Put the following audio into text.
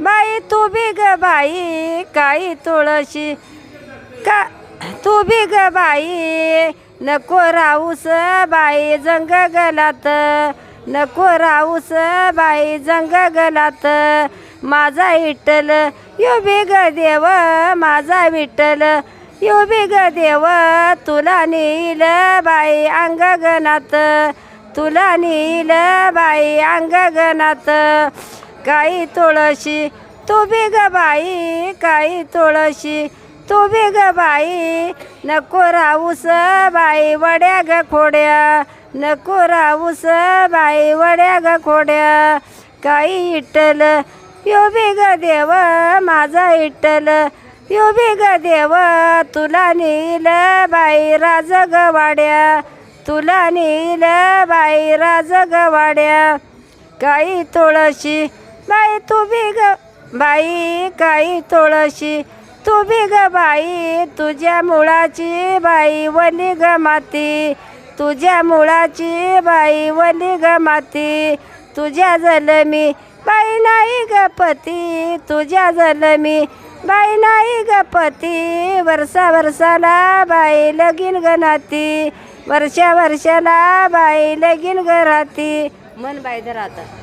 बाई तू बी ग बाई काही तुळशी का तू बी ग बाई नको राहूस बाई जंगलात नको राहूस बाई जंगलात माझा विठ्ठल यो बी ग देव माझा विठ्ठल यो बी ग देव तुला नेईल बाई अंगगनात तुला नेईल बाई अंगगनात काही तुळशी तू बी ग बाई काही तुळशी तू बी ग बाई नको राहूस बाई वड्या ग खोड्या नको राहूस बाई वड्या ग खोड्या काही विठ्ठल यो बी ग देव माझा विठ्ठल यो बी ग देव तुला नेईल बाई राजगवाड्या तुला नेईल बाई राजगवाड्या काही तुळशी बाई तू बी ग बाई काही तुळशी तू बी ग बाई तुझ्या मुळाची बाई वली ग माती तुझ्या मुळाची बाई वली ग माती तुझ्या जलमी बाई नाही ग पती तुझ्या जलमी बाई नाही ग पती वर्षा वर्षाला बाई लगीन ग नाती वर्षा वर्षाला बाई लगीन ग राहती मन बाई राहतात.